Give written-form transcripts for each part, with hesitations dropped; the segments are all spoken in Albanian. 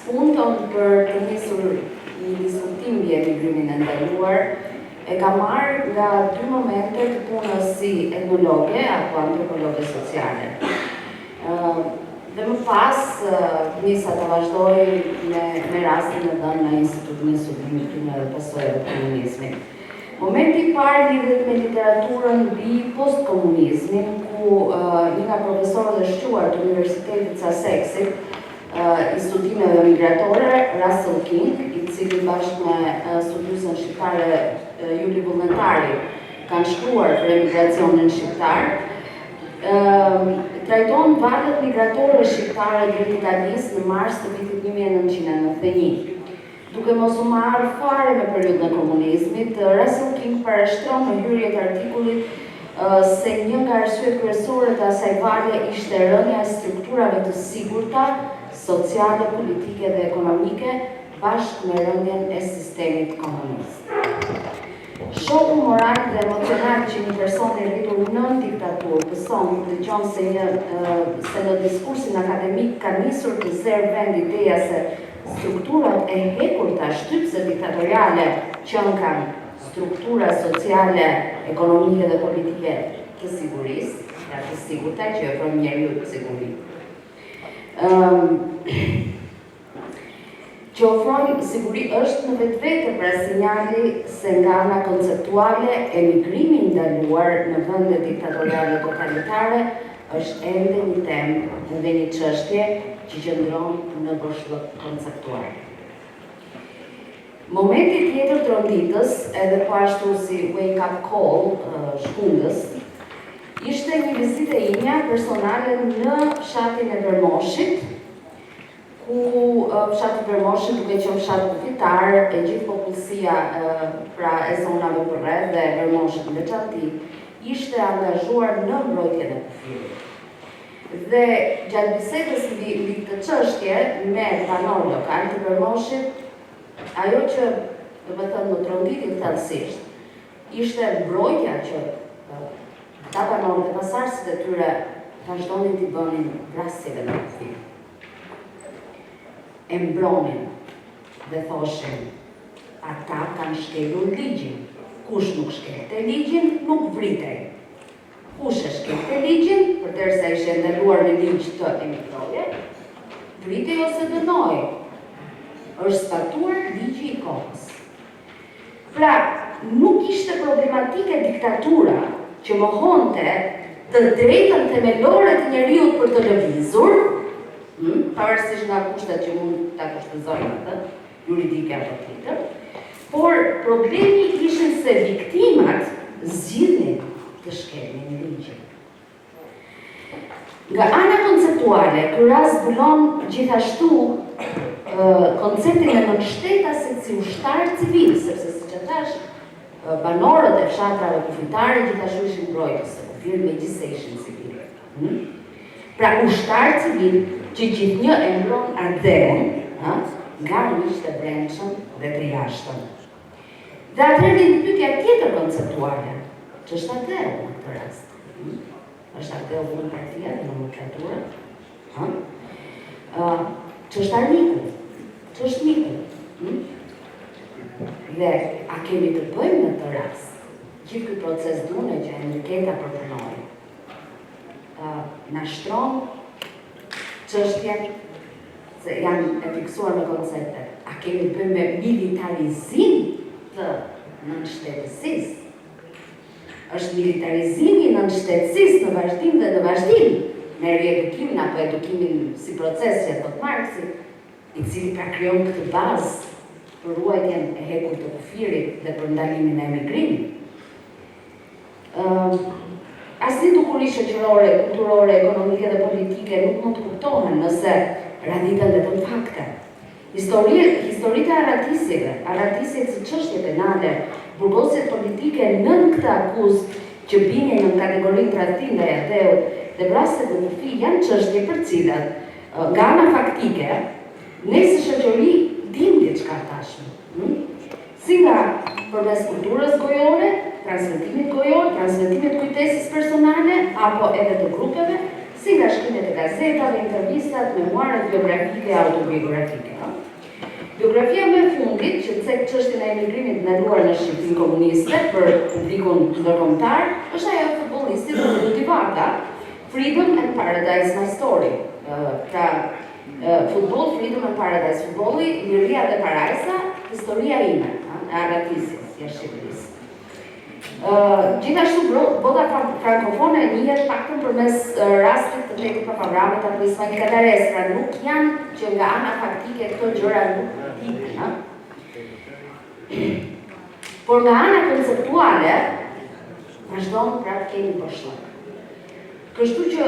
sfundon për të nisur një diskutim mbi emigrimin e ndaluar e ka marrë nga dy momente të punës si etnologe apo antropologe sociale. Dhe më pas, nisa të vazhdoj me rastin e dhënë në Institutin e Studimit dhe pasojave të komunizmit. Momenti I parë lidhet me literaturën mbi postkomunizmin, ku një nga profesorët e shquar të Universitetit Saseksit I studimeve migratore, Russell King, I cili bashkë me studiusën shqiptare Juli Vullnetari kanë shkruar për emigracionin shqiptar, trajton valët migratore shqiptare drejt Italisë në mars të vitit 1991. Duke mos u marrë fare me periudhën e komunizmit, Russell King parashtron në hyrje të artikullit se një nga arsyet kryesore të asaj vale ishte rënja e strukturave të sigurta, sociale, politike dhe ekonomike, bashkë me rënjen e sistemit komunist. Shoku moral dhe emocional që një person I rritur në diktaturë pëson kur dëgjon se në diskursin akademik ka nisur të zerë vend ideja se strukturat e hekurta shtypse diktatoriale që kanë struktura sociale, ekonomike dhe politike të sigurisë, të sigurta që ofrojnë njeriu të siguri. Që ofrojnë siguri është në vetvete pra sinjali se nga ana konceptuale emigrimi I ndaluar në vende diktatoriale totalitare është ende një temë dhe një çështje që qëndron në boshllëk konceptual. Momenti tjetër tronditës, edhe po ashtu si wake up call shkundës, ishte një vizitë e imja personale në fshatin e Vermoshit, ku fshati Vermoshit duke qenë fshat kufitar, e gjithë popullsia pra e zonave përreth dhe Vermoshit në veçanti, ishte angazhuar në mbrojtjen e kufirit. Dhe gjatë bisedës mbi këtë çështje me banor lokal të Vermoshit, ajo që do të thënë më tronditi thellësisht, ishte mbrojtja që ta banorët dhe pasardhësit e tyre vazhdonin t'i bënin vrasjeve në kufir. E mbronin dhe thoshin, ata kanë shkelur ligjin. Kush nuk shkelte ligjin, nuk vritej. Kush e shkelte ligjin, përderisa ishte ndaluar në ligj të emigroje, vritej ose dënoi. Është zbatuar ligji I kohës. Pra, nuk ishte problematike diktatura që mohonte të drejtën themelore të njeriut për të lëvizur, pavarësisht nga kushtet që mund ta kushtëzojnë atë, juridike apo tjetër, por problemi ishin se viktimat zgjidhnin të shkelnin ligjin. Nga ana konceptuale, ky rast zbulon gjithashtu konceptin e nënshtetasit si ushtar civil, sepse siç e thash, banorët e fshatrave kufitare gjithashtu ishin mbrojtës së kufirit, megjithëse ishin civil. Pra ushtar civil që gjithnjë e mbron ardhen, nga miqtë e brendshëm dhe të jashtëm. Dhe atëherë vjen pyetja tjetër konceptuale, ç'është ateu në këtë rast? Është ateu demokratia dhe nomenklatura? Ç'është armiku? Ç'është miku? Dhe a kemi të bëjmë në të rast? Gjithë ky proces dune që Enriketa përpunoi, na shtron çështjen se janë e fiksuar në koncepte. A kemi të bëjmë me militarizim të nënshtetësisë? Është militarizimi I nënshtetësisë në vazhdim dhe në vazhdim me riedukimin apo edukimin si proces që thot Marksi, I cili pra krijon këtë bazë për ruajtjen e hekur të kufirit dhe për ndalimin e emigrimit. Asnjë dukuri shoqërore, kulturore, ekonomike dhe politike nuk mund të kuptohen nëse raditen vetëm fakte. Historitë e arratisjeve si çështje penale, burgosjet politike nën këtë akuzë që binin në kategorinë tradhtim ndaj ateut dhe vrasjet në kufi janë çështje për cilat nga ana faktike ne si shoqëri dim diçka tashmë. Si nga përmes kulturës gojore, transmetimit gojor, transmetimit kujtesës personale apo edhe të grupeve, si nga shkrimet e gazetave, intervistat, memuaret, biografike, autobiografike. Biografia më e fundit që cek çështjen e emigrimit ndaluar në Shqipërinë komuniste për publikun ndërkombëtar është ajo e futbollistit Ruti Varga, Freedom and Paradise My Story. Futbol, Freedom and Paradise, futbolli, liria dhe parajsa, historia ime, e Aratisjes, jashtë Shqipërisë. Gjithashtu bota frankofone njihet paktën përmes rastit të Teti Papavramit apo Ismail Kadares, pra nuk janë që nga ana faktike këto gjëra nuk tipen, por nga ana konceptuale vazhdon pra të kemi bashkëllik. Kështu që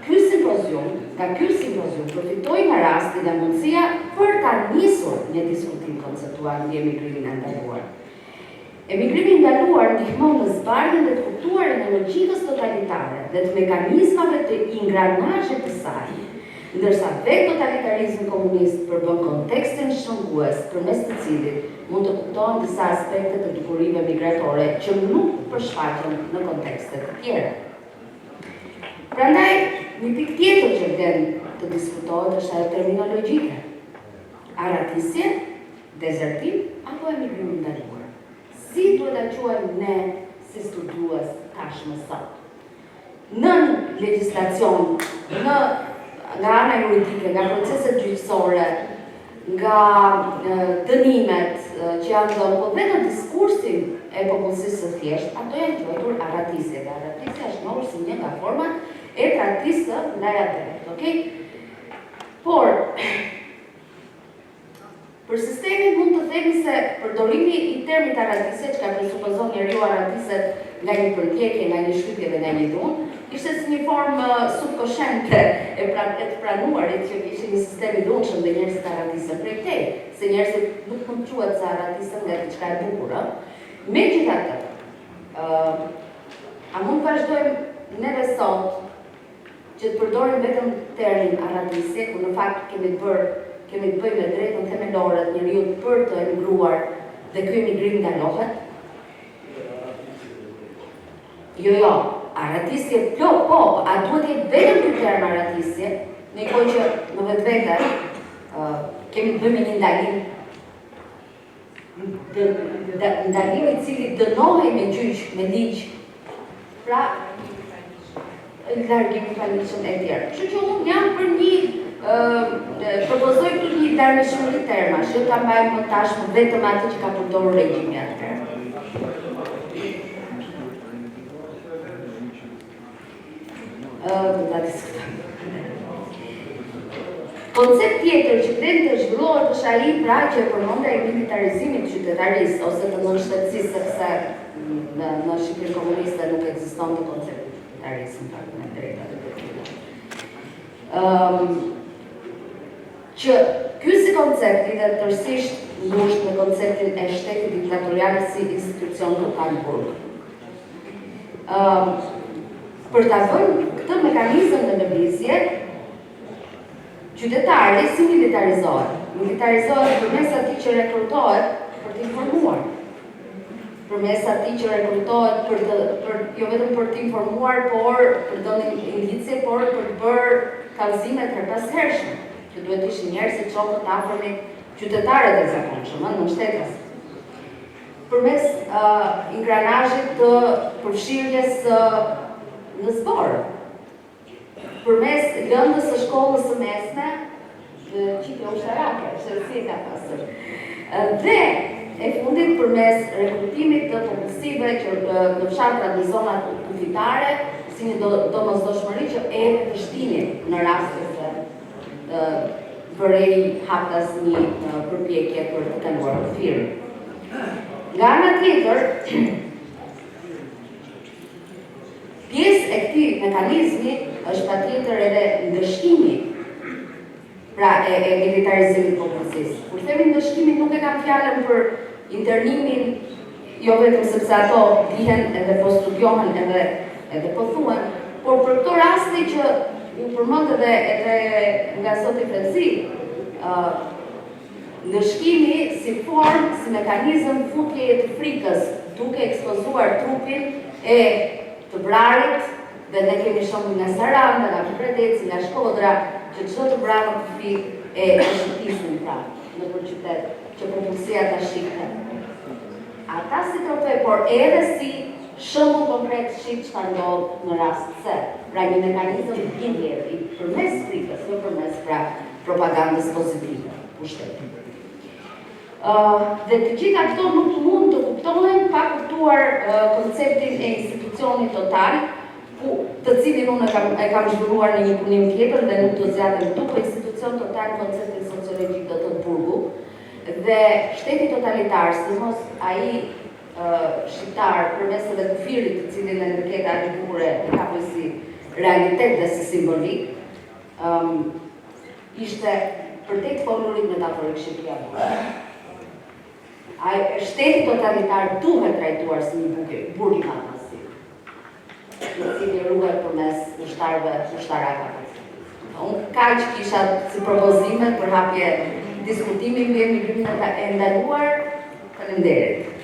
nga ky simpozium përfitoi nga rasti dhe mundësia për ta nisur një diskutim konceptual mbi emigrimin e ndaluar. Emigrimi i ndaluar ndihmon në zbardhjen dhe të kuptuarin e logjikës totalitare dhe të mekanizmave të ingranazhit të saj, ndërsa vetë totalitarizmi komunist përbën kontekstin shëngues përmes të cilit mund të kuptohen disa aspekte të dukurive migratore që nuk përshfaqen në kontekste të tjera. Prandaj, një pikë tjetër që vlen të diskutohet është ajo terminologjike. Aratisje, dezertim apo emigrim i ndaluar? Si duhet ta quajmë ne si studiues tashmë sot? Në legjislacion, nga ana juridike, nga proceset gjyqësore, nga dënimet që janë dhënë, po dhe në diskursin e popullsisë së thjeshtë, ato janë quajtur aratisje. Dhe aratisja është njohur si një nga format e tradhtisë së ndaj drejt, okay? Por për sistemin mund të themi se përdorimi i termit aratisje, që ka presupozon njeriu aratiset nga një përpjekje, nga një shtypje dhe nga një dhunë, ishte si një formë subkoshente e të pranuarit që ishte një sistem i dhunshëm dhe njerëzit aratisen prej tej, se njerëzit nuk mund të quhet se aratisen nga diçka e bukur. Megjithatë, a mund vazhdojmë neve sot që të përdorim vetëm termin aratisje, ku në fakt kemi të bëjmë me drejtën themelore të njeriut për të emigruar dhe ky emigrim ndalohet? Jo, aratisje po, a duhet të jetë vetëm ky term aratisje, në kohë që në vetvete kemi të bëjmë një ndalim i cili dënohej me gjyq, me ligj. Pra, largimi paniqëm e tjerë. Kështu që unë jam për një propozoj për një darmishmëri termash, jo ta mbajmë më tashmë vetëm atë që ka përdorur regjimi atëherë. Ta diskutojmë. Koncept tjetër që vlen të zhvillohet është ai pra që e përmendja e militarizimit qytetarisë ose të nënshtetësisë, sepse në Shqipërinë komuniste nuk ekziston të koncepti qytetarisë, në fakt, me drejta dhe detyrë. Që ky si koncepti dhe tërësisht ngusht në konceptin e shtetit diktatorial si institucion total burg. Për ta vënë këtë mekanizëm në lëvizje, qytetari si militarizohet? Militarizohet përmes atij që rekrutohet për të informuar. Përmes atij që rekrutohet jo vetëm për të informuar, por për të dhënë indicje, por për të bërë kallëzime të përpashershme, që duhet të ishin njerëz që çohen të afërmit qytetarët e zakonshëm, në shtetës. Përmes ingranazhit të përfshirjes në zbor. Përmes lëndës së shkollës së mesme, qipja ushtarake, shërësi ka pasur. Dhe e fundit përmes rekrutimit të popullsive që në fshatrat në zonat kufitare, si një domosdoshmëri që e të shtinit në rastin se bërej haptas një përpjekje për të kaluar kufirën. Nga ana tjetër, pjesë e këtij mekanizmi është patjetër edhe ndëshkimi, pra e militarizimit popullsisë. Kur themi ndëshkimin nuk e kam fjalën për internimin, jo vetëm sepse ato dihen edhe po studiohen edhe po thuhen, por për këto raste që ju përmend edhe nga zoti Frezi, ndëshkimi si formë, si mekanizëm futjeje të frikës, duke ekspozuar trupin e të vrarit Dhe ne kemi shumë nga Saranda, nga Kupredeci, nga Shkodra, që çdo të brava kufi e shqiptisnin pra në për qytet, që popullsia ta shikte. Ata si trofe, por edhe si shembull konkret shqip çka ndodh në rast se, pra një mekanizëm bindje përmes frikës, jo përmes pra propagandës pozitive, pushtetit. Dhe të gjitha këto nuk mund të kuptohen pa kuptuar konceptin e institucionit total, të cilin unë e kam zhvilluar në një punim tjetër dhe nuk të zgjatem këtu, po institucion total konceptin sociologjik të Burgu. Dhe shteti totalitar, sidomos ai shqiptar, përmes edhe kufirit të cilin e ndërketa e bukur e kapoj si realitet dhe si simbolik, ishte për tek folurit metaforik Shqipëria burg. Shteti totalitar duhet trajtuar si një burg i madh masiv, i cili ruhet përmes ushtaraka. Unë kaq kisha si propozime për hapje diskutimi mbi emigrimin e ndaluar. Faleminderit.